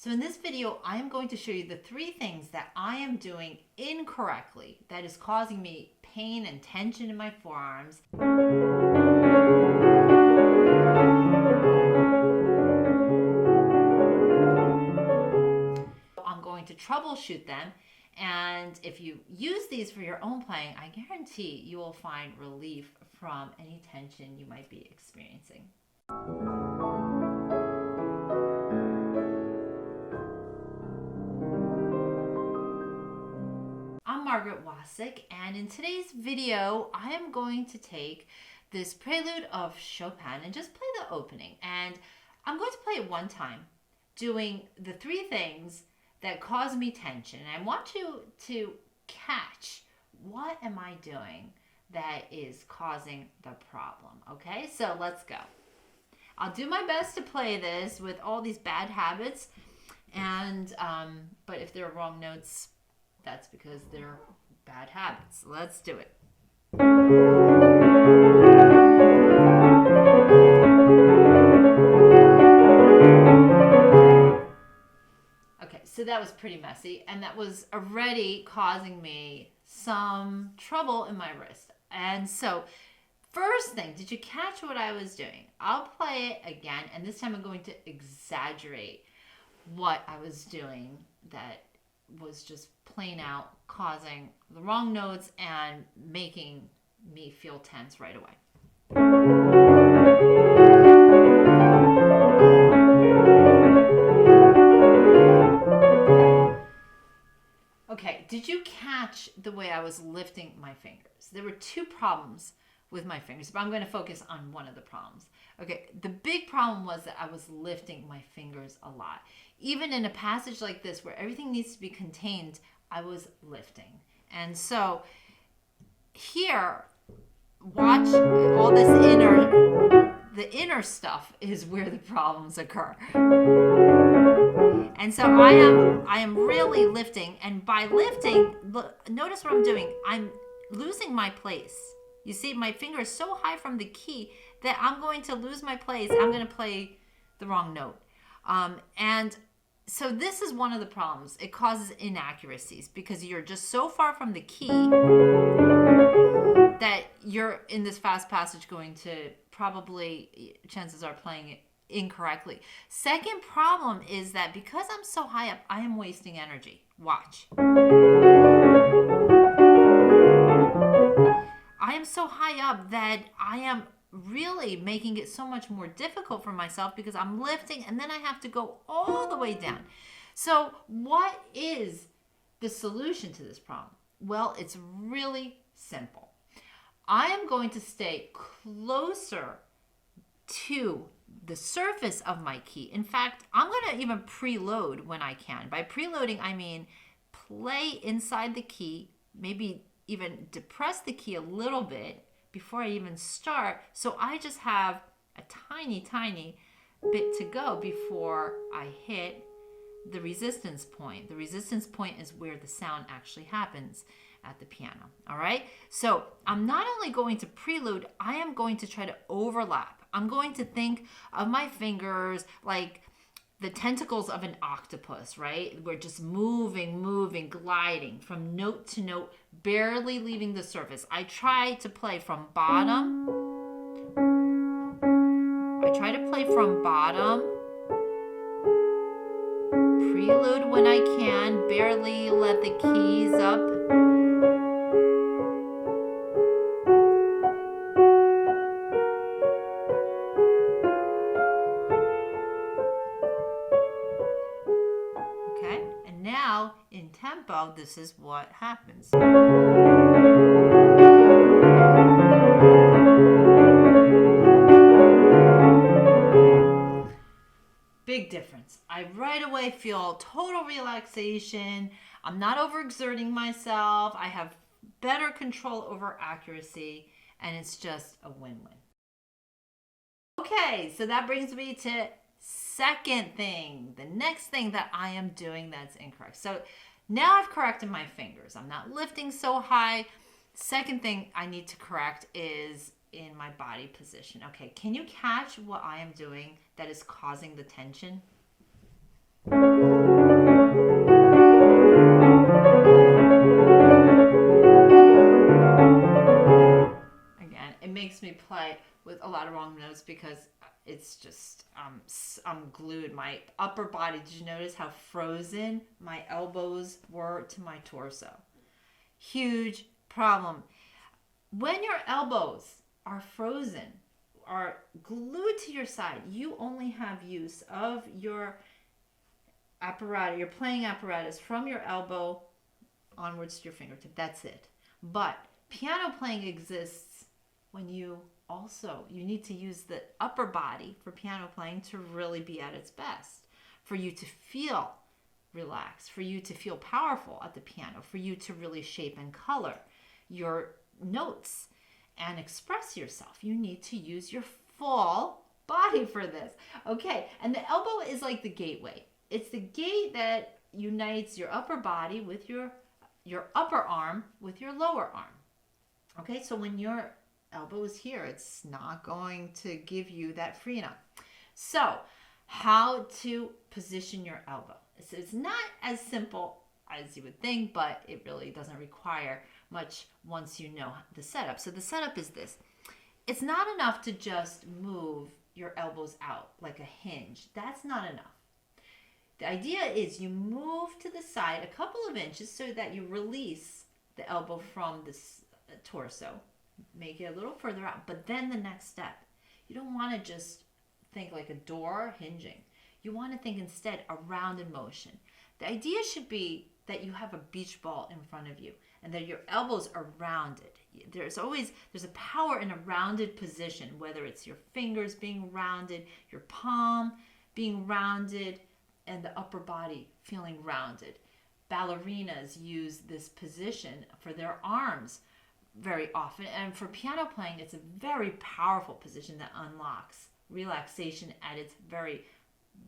So in this video, I am going to show you the 3 things that I am doing incorrectly that is causing me pain and tension in my forearms. I'm going to troubleshoot them, and if you use these for your own playing, I guarantee you will find relief from any tension you might be experiencing. I'm Margaret Wacyk, and in today's video, I am going to take this prelude of Chopin and just play the opening. And I'm going to play it one time, doing the 3 things that cause me tension. And I want you to catch, what am I doing that is causing the problem? Okay, so let's go. I'll do my best to play this with all these bad habits, and but if there are wrong notes, that's because they're bad habits. Let's do it. Okay, so that was pretty messy, and that was already causing me some trouble in my wrist. And so, first thing, did you catch what I was doing? I'll play it again, and this time I'm going to exaggerate what I was doing that was just plain out causing the wrong notes and making me feel tense right away. Okay, did you catch the way I was lifting my fingers? There were 2 problems with my fingers, but I'm going to focus on one of the problems. Okay, the big problem was that I was lifting my fingers a lot. Even in a passage like this where everything needs to be contained, I was lifting. And so here, watch all this the inner stuff is where the problems occur. And so I am really lifting, and by lifting, look, notice what I'm doing. I'm losing my place. You see, my finger is so high from the key that I'm going to lose my place. I'm going to play the wrong note. And so this is one of the problems. It causes inaccuracies because you're just so far from the key that you're in this fast passage going to probably, chances are, playing it incorrectly. Second problem is that because I'm so high up, I am wasting energy. Watch. I am so high up that I am really making it so much more difficult for myself because I'm lifting and then I have to go all the way down. So what is the solution to this problem? Well, it's really simple. I am going to stay closer to the surface of my key. In fact, I'm going to even preload when I can. By preloading, I mean play inside the key, maybe even depress the key a little bit before I even start, so I just have a tiny, tiny bit to go before I hit the resistance point. The resistance point is where the sound actually happens at the piano, all right? So I'm not only going to prelude, I am going to try to overlap. I'm going to think of my fingers like the tentacles of an octopus, right? We're just moving, gliding from note to note, barely leaving the surface. I try to play from bottom. Prelude when I can, barely let the keys up. Now, in tempo, this is what happens. Big difference. I right away feel total relaxation. I'm not overexerting myself. I have better control over accuracy, and it's just a win-win. Okay, so that brings me to second thing, the next thing that I am doing that's incorrect. So now I've corrected my fingers. I'm not lifting so high. Second thing I need to correct is in my body position. Okay, can you catch what I am doing that is causing the tension? I'm glued. My upper body, did you notice how frozen my elbows were to my torso? Huge problem. When your elbows are frozen, are glued to your side, you only have use of your apparatus, your playing apparatus from your elbow onwards to your fingertip. That's it. But piano playing exists when you need to use the upper body for piano playing to really be at its best, for you to feel relaxed, for you to feel powerful at the piano, for you to really shape and color your notes and express yourself. You need to use your full body for this. Okay, and the elbow is like the gateway. It's the gate that unites your upper body with your upper arm with your lower arm. Okay, so when your elbow is here, it's not going to give you that freedom. So how to position your elbow. It's not as simple as you would think, but it really doesn't require much once you know the setup. So the setup is this. It's not enough to just move your elbows out like a hinge. That's not enough. The idea is you move to the side a couple of inches so that you release the elbow from the torso. Make it a little further out. But then the next step, you don't want to just think like a door hinging. You want to think instead a rounded motion. The idea should be that you have a beach ball in front of you and that your elbows are rounded. There's a power in a rounded position, whether it's your fingers being rounded, your palm being rounded, and the upper body feeling rounded. Ballerinas use this position for their arms very often, and for piano playing, it's a very powerful position that unlocks relaxation at its very,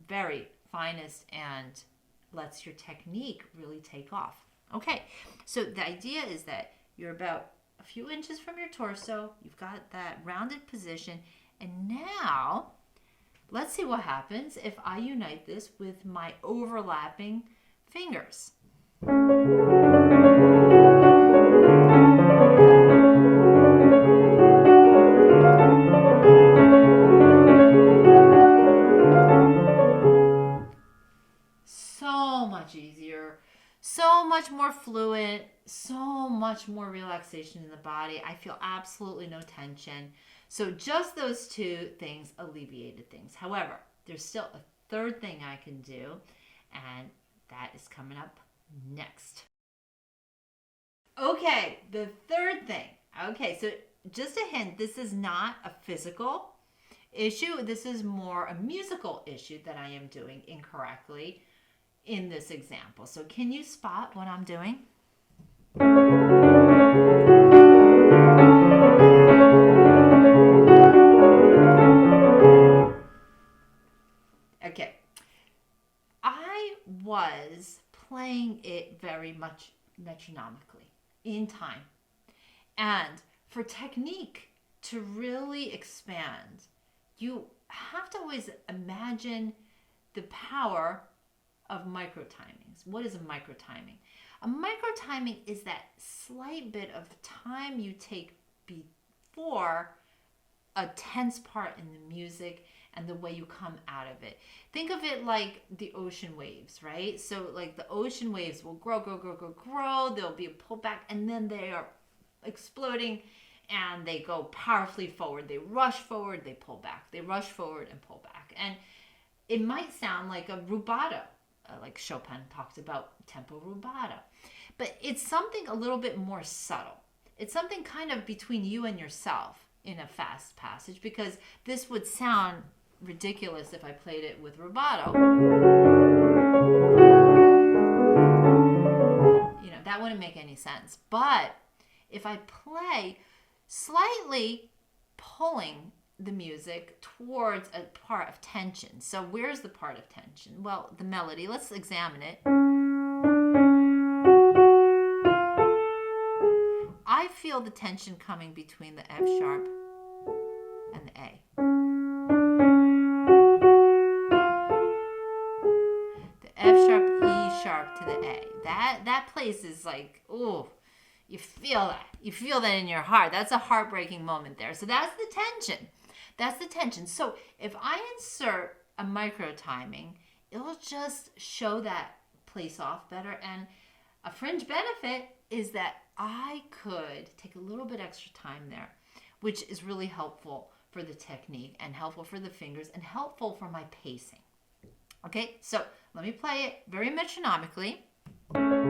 very finest and lets your technique really take off. Okay, so the idea is that you're about a few inches from your torso, you've got that rounded position, and now let's see what happens if I unite this with my overlapping fingers. So much easier, so much more fluid, so much more relaxation in the body. I feel absolutely no tension. So just those two things alleviated things. However, there's still a third thing I can do, and that is coming up next. Okay, the third thing. Okay, so just a hint, this is not a physical issue. This is more a musical issue that I am doing incorrectly in this example. So can you spot what I'm doing? Okay. I was playing it very much metronomically in time. And for technique to really expand, you have to always imagine the power of micro timings. What is a micro timing? A micro timing is that slight bit of time you take before a tense part in the music and the way you come out of it. Think of it like the ocean waves, right? So like the ocean waves will grow. There'll be a pullback, and then they are exploding, and they go powerfully forward. They rush forward, they pull back. They rush forward and pull back. And it might sound like a rubato, like Chopin talked about tempo rubato. But it's something a little bit more subtle. It's something kind of between you and yourself in a fast passage, because this would sound ridiculous if I played it with rubato. That wouldn't make any sense. But if I play slightly pulling the music towards a part of tension. So where's the part of tension? Well, the melody. Let's examine it. I feel the tension coming between the F sharp and the A. The F sharp, E sharp to the A. That place is like, ooh, you feel that. You feel that in your heart. That's a heartbreaking moment there. So that's the tension. That's the tension. So if I insert a micro timing, it'll just show that place off better. And a fringe benefit is that I could take a little bit extra time there, which is really helpful for the technique and helpful for the fingers and helpful for my pacing. Okay, so let me play it very metronomically. And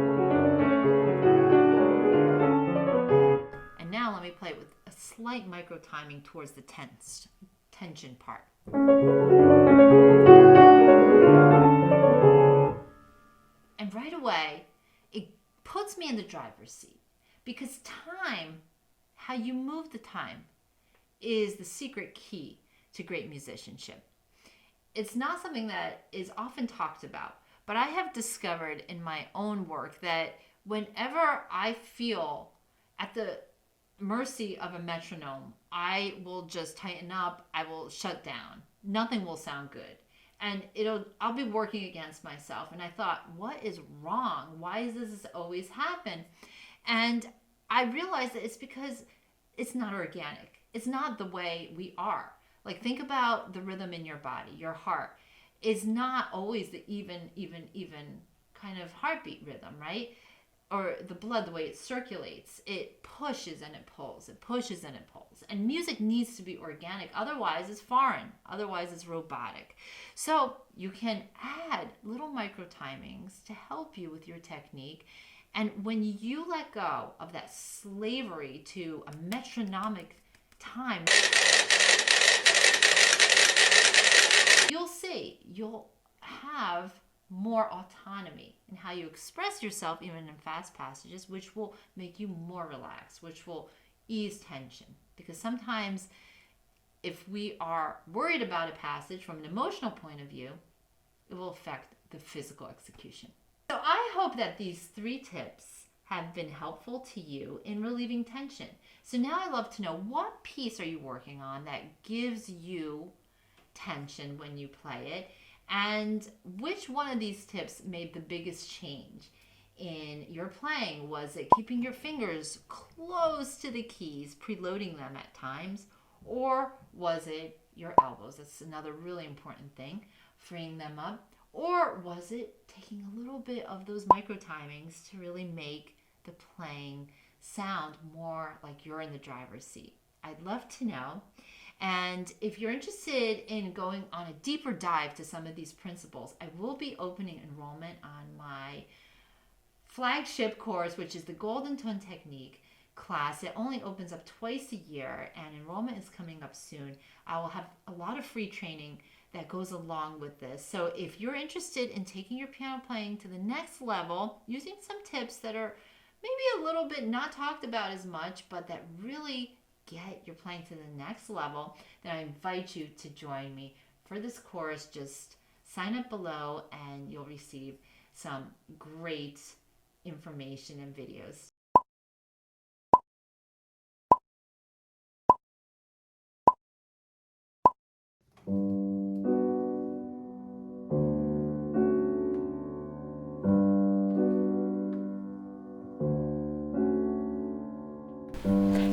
now let me play it with a slight micro timing towards the tension part. And right away, it puts me in the driver's seat because time, how you move the time, is the secret key to great musicianship. It's not something that is often talked about, but I have discovered in my own work that whenever I feel at the mercy of a metronome, I will just tighten up, I will shut down. Nothing will sound good. And I'll be working against myself. And I thought, what is wrong? Why does this always happen? And I realized that it's because it's not organic. It's not the way we are. Like, think about the rhythm in your body. Your heart is not always the even kind of heartbeat rhythm, right? Or the blood, the way it circulates. It pushes and it pulls. It pushes and it pulls. And music needs to be organic. Otherwise, it's foreign. Otherwise, it's robotic. So you can add little micro timings to help you with your technique. And when you let go of that slavery to a metronomic time, you'll have more autonomy in how you express yourself, even in fast passages, which will make you more relaxed, which will ease tension. Because sometimes if we are worried about a passage from an emotional point of view, it will affect the physical execution. So I hope that these 3 tips have been helpful to you in relieving tension. So now I'd love to know, what piece are you working on that gives you tension when you play it? And which one of these tips made the biggest change in your playing? Was it keeping your fingers close to the keys, preloading them at times? Or was it your elbows? That's another really important thing, freeing them up. Or was it taking a little bit of those micro timings to really make the playing sound more like you're in the driver's seat? I'd love to know. And if you're interested in going on a deeper dive to some of these principles, I will be opening enrollment on my flagship course, which is the Golden Tone Technique class. It only opens up twice a year, and enrollment is coming up soon. I will have a lot of free training that goes along with this. So if you're interested in taking your piano playing to the next level, using some tips that are maybe a little bit not talked about as much, but that really get your playing to the next level, then I invite you to join me for this course. Just sign up below and you'll receive some great information and videos.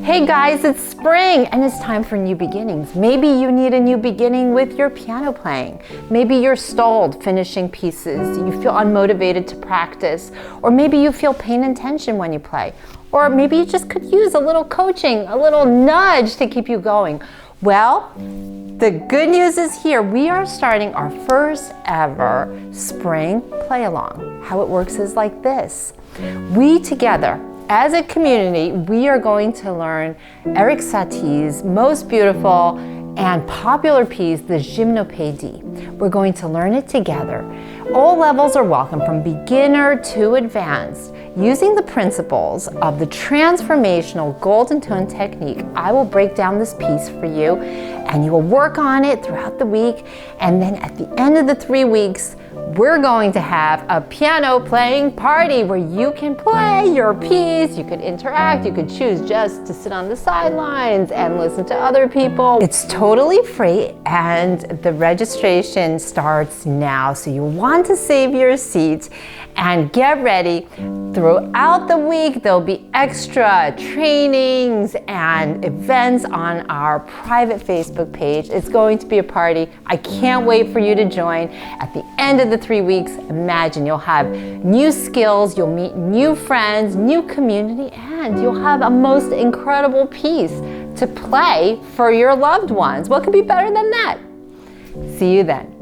Hey guys, it's spring and it's time for new beginnings. Maybe you need a new beginning with your piano playing. Maybe you're stalled finishing pieces, you feel unmotivated to practice, or maybe you feel pain and tension when you play. Or maybe you just could use a little coaching, a little nudge to keep you going. Well, the good news is here. We are starting our first ever spring play along. How it works is like this. We together, as a community, we are going to learn Eric Satie's most beautiful and popular piece, the Gymnopedie. We're going to learn it together. All levels are welcome, from beginner to advanced. Using the principles of the transformational golden tone technique, I will break down this piece for you, and you will work on it throughout the week. And then at the end of the 3 weeks, we're going to have a piano playing party where you can play your piece, you could interact, you could choose just to sit on the sidelines and listen to other people. It's totally free and the registration starts now, so you want to save your seat. And get ready, throughout the week there'll be extra trainings and events on our private Facebook page. It's going to be a party. I can't wait for you to join. At the end of the 3 weeks, imagine you'll have new skills, you'll meet new friends, new community, and you'll have a most incredible piece to play for your loved ones. What could be better than that? See you then.